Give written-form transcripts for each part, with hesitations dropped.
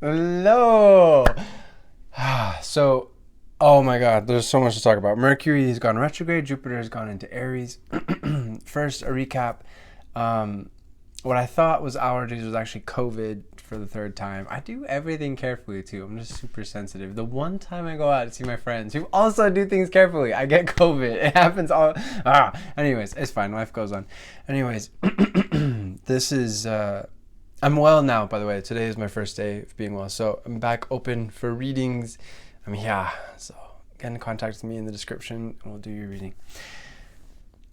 Hello. So, oh my God, there's so much to talk about. Mercury has gone retrograde. Jupiter has gone into Aries. First, a recap. Um, what I thought was allergies was actually COVID for the third time. I do everything carefully too. I'm just super sensitive. The one time I go out to see my friends who also do things carefully, I get COVID. It happens all. Anyways, it's fine. Life goes on. Anyways, this is. I'm well now, by the way. Today is my first day of being well. So I'm back open for readings. So get in contact with me in the description and we'll do your reading.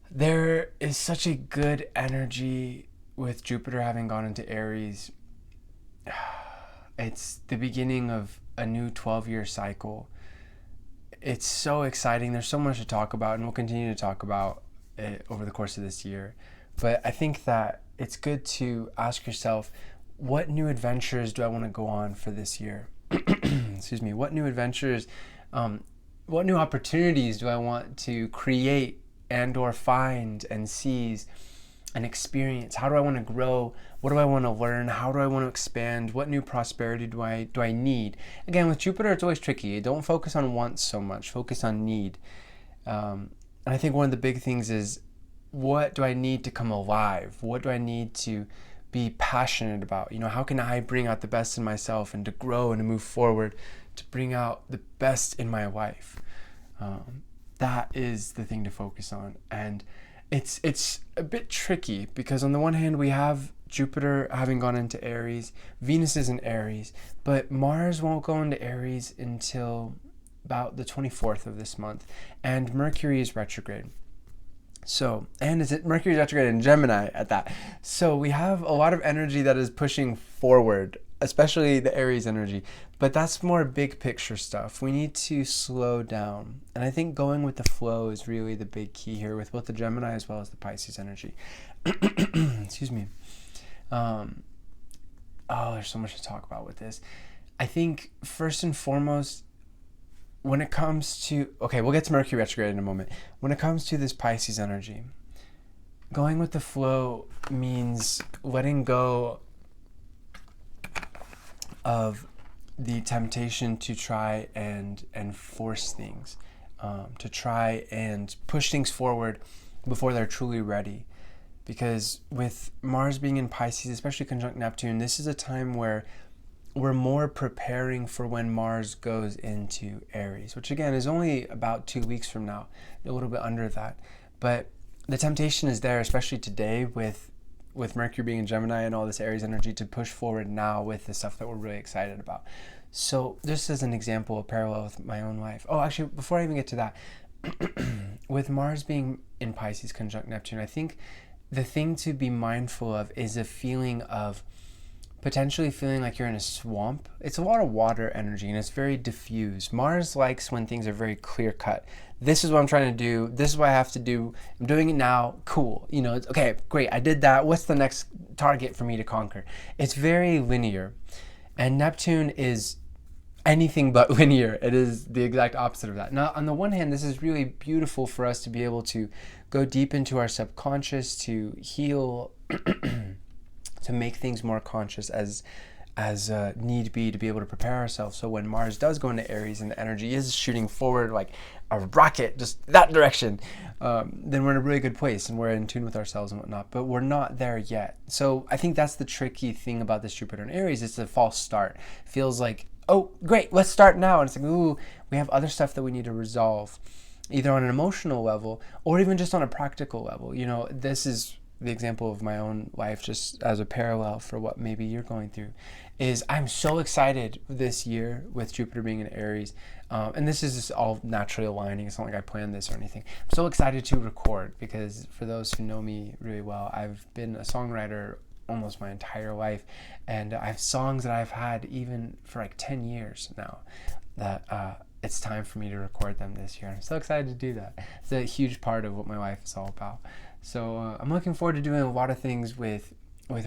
There is such a good energy with Jupiter having gone into Aries. It's the beginning of a new 12-year cycle. It's so exciting. There's so much to talk about, and we'll continue to talk about it over the course of this year. But I think that it's good to ask yourself, what new adventures do I want to go on for this year? Excuse me. What new adventures, what new opportunities do I want to create and or find and seize and experience? How do I want to grow? What do I want to learn? How do I want to expand? What new prosperity do I need? Again, with Jupiter, it's always tricky. Don't focus on wants so much. Focus on need. And I think one of the big things is, what do I need to come alive? What do I need to be passionate about? How can I bring out the best in myself and to grow and to move forward, to bring out the best in my life? That is the thing to focus on. And it's a bit tricky because on the one hand, we have Jupiter having gone into Aries, Venus is in Aries, but Mars won't go into Aries until about the 24th of this month, and Mercury is retrograde. So, and is it Mercury retrograde in Gemini at that? So we have a lot of energy that is pushing forward, especially the Aries energy, but that's more big picture stuff. We need to slow down. And I think going with the flow is really the big key here with both the Gemini as well as the Pisces energy. Excuse me. There's so much to talk about with this. I think first and foremost, when it comes to, we'll get to Mercury retrograde in a moment. When it comes to this Pisces energy, going with the flow means letting go of the temptation to try and force things, to try and push things forward before they're truly ready. Because with Mars being in Pisces, especially conjunct Neptune, this is a time where we're more preparing for when Mars goes into Aries, which again is only about 2 weeks from now, a little bit under that. But the temptation is there, especially today with Mercury being in Gemini and all this Aries energy, to push forward now with the stuff that we're really excited about. So just as an example, a parallel with my own life. Oh, actually, before I even get to that, with Mars being in Pisces conjunct Neptune, I think the thing to be mindful of is a feeling of potentially feeling like you're in a swamp. It's a lot of water energy and it's very diffuse. Mars likes when things are very clear cut. This is what I'm trying to do. This is what I have to do. I'm doing it now. Cool. It's okay, great. I did that. What's the next target for me to conquer? It's very linear. And Neptune is anything but linear. It is the exact opposite of that. Now, on the one hand, this is really beautiful for us to be able to go deep into our subconscious, to heal, to make things more conscious as need be, to be able to prepare ourselves. So when Mars does go into Aries and the energy is shooting forward like a rocket, just that direction, then we're in a really good place and we're in tune with ourselves and whatnot. But we're not there yet. So I think that's the tricky thing about this Jupiter in Aries. It's a false start. It feels like, oh, great, let's start now. And it's like, ooh, we have other stuff that we need to resolve, either on an emotional level or even just on a practical level. This is the example of my own life, just as a parallel for what maybe you're going through, is I'm so excited this year with Jupiter being in Aries. And this is just all naturally aligning. It's not like I planned this or anything. I'm so excited to record because for those who know me really well, I've been a songwriter almost my entire life. And I have songs that I've had even for like 10 years now that it's time for me to record them this year. I'm so excited to do that. It's a huge part of what my life is all about. So I'm looking forward to doing a lot of things with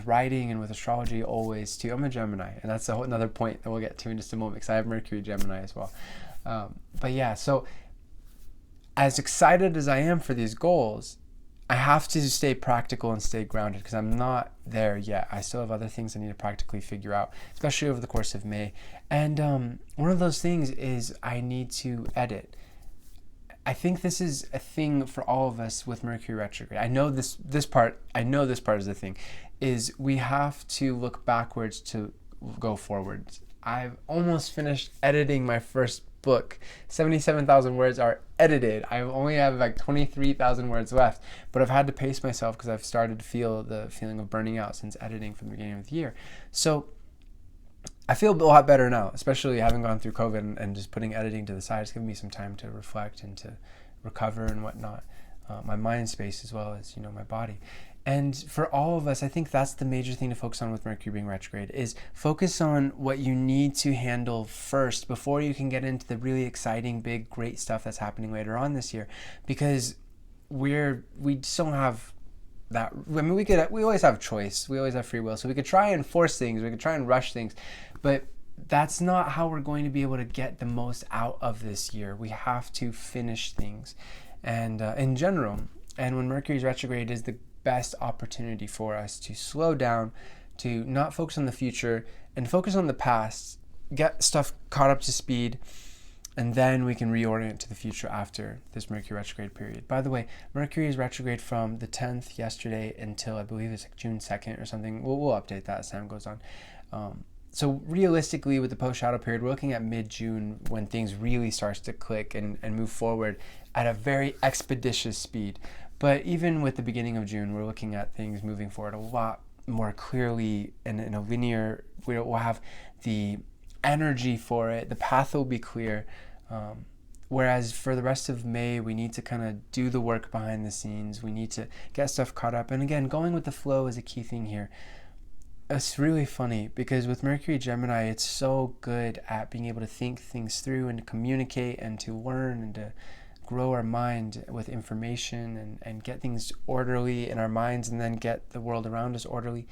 writing and with astrology always too. I'm a Gemini, and that's another point that we'll get to in just a moment because I have Mercury Gemini as well. But yeah, so as excited as I am for these goals, I have to stay practical and stay grounded because I'm not there yet. I still have other things I need to practically figure out, especially over the course of May. And one of those things is I need to edit. I think this is a thing for all of us with Mercury retrograde. I know this part is the thing, is we have to look backwards to go forwards. I've almost finished editing my first book. 77,000 words are edited. I only have like 23,000 words left, but I've had to pace myself because I've started to feel the feeling of burning out since editing from the beginning of the year. So I feel a lot better now, especially having gone through COVID and just putting editing to the side. It's given me some time to reflect and to recover and whatnot. My mind space as well as, my body. And for all of us, I think that's the major thing to focus on with Mercury being retrograde, is focus on what you need to handle first before you can get into the really exciting, big, great stuff that's happening later on this year. Because we just don't have that. I mean, we always have choice. We always have free will. So we could try and force things. We could try and rush things. But that's not how we're going to be able to get the most out of this year. We have to finish things. And in general, and when Mercury's retrograde is the best opportunity for us to slow down, to not focus on the future and focus on the past, get stuff caught up to speed, and then we can reorient to the future after this Mercury retrograde period. By the way, Mercury is retrograde from the 10th yesterday until I believe it's like June 2nd or something. We'll update that as time goes on. So realistically, with the post-shadow period, we're looking at mid-June when things really starts to click and move forward at a very expeditious speed. But even with the beginning of June, we're looking at things moving forward a lot more clearly and in a linear. We'll have the energy for it. The path will be clear. Whereas for the rest of May, we need to kind of do the work behind the scenes. We need to get stuff caught up. And again, going with the flow is a key thing here. It's really funny because with Mercury Gemini, it's so good at being able to think things through and to communicate and to learn and to grow our mind with information and get things orderly in our minds and then get the world around us orderly.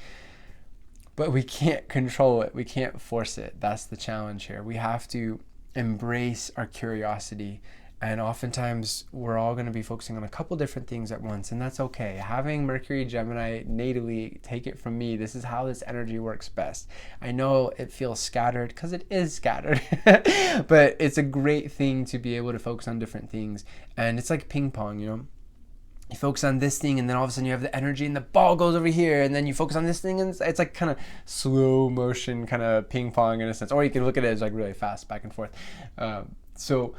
But we can't control it. We can't force it. That's the challenge here. We have to embrace our curiosity. And oftentimes we're all going to be focusing on a couple different things at once, and that's okay. Having Mercury Gemini natally, take it from me, this is how this energy works best. I know it feels scattered because it is scattered, but it's a great thing to be able to focus on different things. And it's like ping pong, You focus on this thing and then all of a sudden you have the energy and the ball goes over here, and then you focus on this thing and it's like kind of slow motion kind of ping pong in a sense. Or you can look at it as like really fast back and forth. So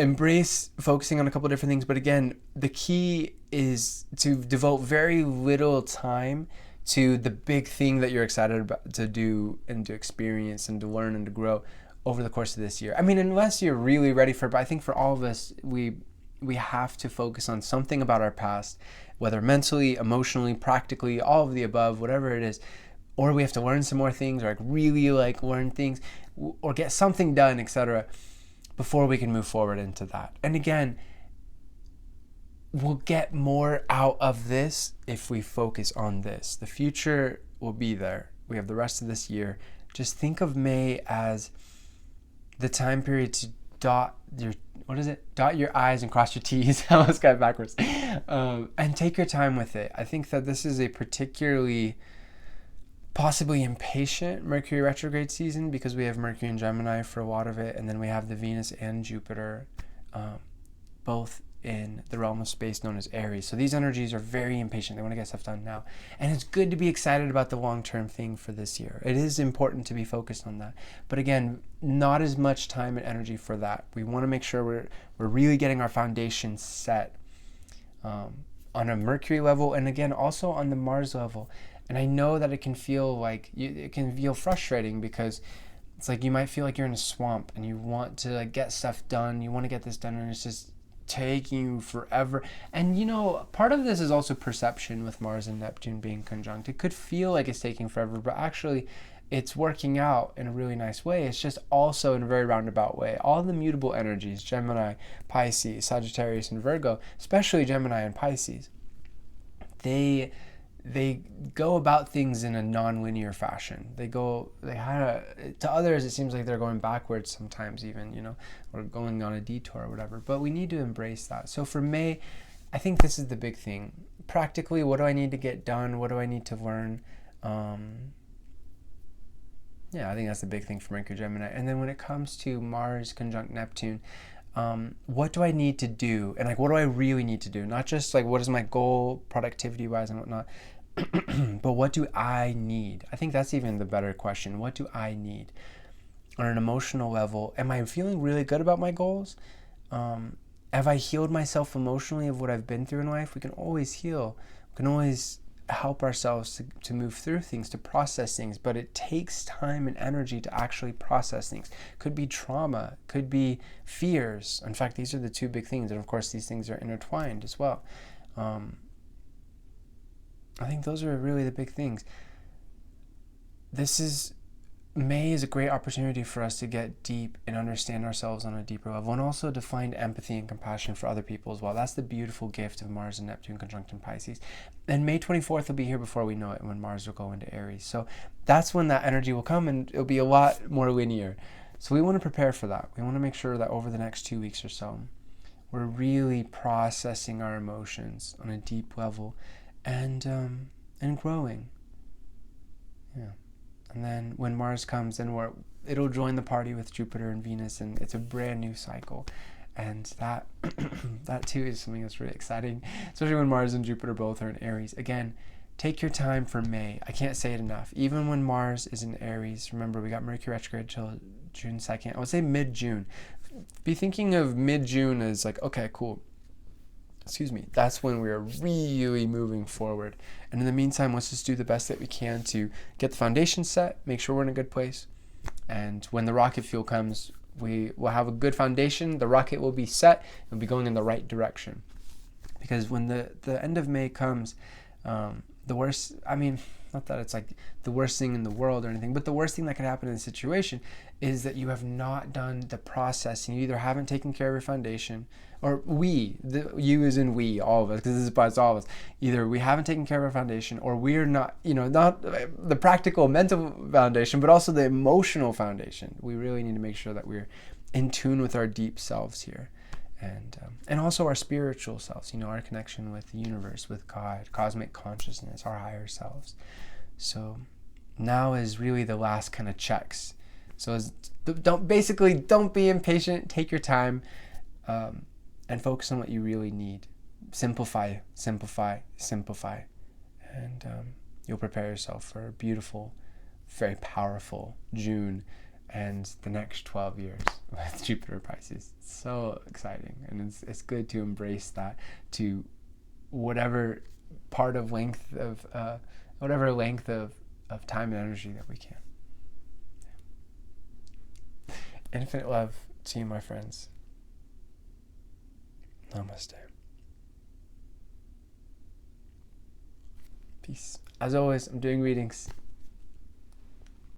embrace focusing on a couple different things, but again, the key is to devote very little time to the big thing that you're excited about to do and to experience and to learn and to grow over the course of this year. I mean, unless you're really ready for it, but I think for all of us, we have to focus on something about our past, whether mentally, emotionally, practically, all of the above, whatever it is, or we have to learn some more things, or really learn things, or get something done, etc., before we can move forward into that. And again, we'll get more out of this if we focus on this. The future will be there. We have the rest of this year. Just think of May as the time period to dot your I's and cross your T's. I almost got it backwards. And take your time with it. I think that this is a particularly possibly impatient Mercury retrograde season because we have Mercury and Gemini for a lot of it, and then we have the Venus and Jupiter both in the realm of space known as Aries. So these energies are very impatient. They want to get stuff done now. And it's good to be excited about the long-term thing for this year. It is important to be focused on that. But again, not as much time and energy for that. We want to make sure we're really getting our foundation set on a Mercury level, and again, also on the Mars level. And I know that it can feel frustrating because it's like you might feel like you're in a swamp and you want to get stuff done. You want to get this done, and it's just taking you forever. And part of this is also perception with Mars and Neptune being conjunct. It could feel like it's taking forever, but actually it's working out in a really nice way. It's just also in a very roundabout way. All the mutable energies, Gemini, Pisces, Sagittarius, and Virgo, especially Gemini and Pisces, they go about things in a non-linear fashion. To others it seems like they're going backwards sometimes even, or going on a detour or whatever. But we need to embrace that. So for May, I think this is the big thing. Practically, what do I need to get done? What do I need to learn? Yeah, I think that's the big thing for Mercury Gemini. And then when it comes to Mars conjunct Neptune, what do I need to do? And like, what do I really need to do? Not just like, what is my goal productivity wise and whatnot, but what do I need? I think that's even the better question. What do I need? On an emotional level, am I feeling really good about my goals? Have I healed myself emotionally of what I've been through in life? We can always heal. We can always help ourselves to move through things, to process things, but it takes time and energy to actually process things. Could be trauma, could be fears. In fact, these are the two big things, and of course these things are intertwined as well. I think those are really the big things. May is a great opportunity for us to get deep and understand ourselves on a deeper level, and also to find empathy and compassion for other people as well. That's the beautiful gift of Mars and Neptune conjunct in Pisces. And May 24th will be here before we know it, when Mars will go into Aries. So that's when that energy will come, and it'll be a lot more linear. So we want to prepare for that. We want to make sure that over the next 2 weeks or so, we're really processing our emotions on a deep level and growing. Yeah. And then when Mars comes, then it'll join the party with Jupiter and Venus, and it's a brand new cycle. And that that too is something that's really exciting, especially when Mars and Jupiter both are in Aries. Again, take your time for May. I can't say it enough. Even when Mars is in Aries, remember we got Mercury Retrograde till June 2nd. I would say mid-June. Be thinking of mid-June as like, okay, cool. That's when we're really moving forward. And in the meantime, let's just do the best that we can to get the foundation set, make sure we're in a good place. And when the rocket fuel comes, we will have a good foundation. The rocket will be set and be going in the right direction. Because when the end of May comes, the worst, not that it's like the worst thing in the world or anything, but the worst thing that could happen in the situation is that you have not done the processing. You either haven't taken care of your foundation, or you as in we, all of us, because this applies to all of us. Either we haven't taken care of our foundation, or we're not the practical mental foundation, but also the emotional foundation. We really need to make sure that we're in tune with our deep selves here. And also our spiritual selves, our connection with the universe, with God, cosmic consciousness, our higher selves. So now is really the last kind of checks. So don't be impatient. Take your time and focus on what you really need. Simplify, and you'll prepare yourself for a beautiful, very powerful June and the next 12 years with Jupiter Pisces. It's so exciting, and it's good to embrace that to whatever length of time and energy that we can. Infinite love to you, my friends. Namaste. Peace. As always, I'm doing readings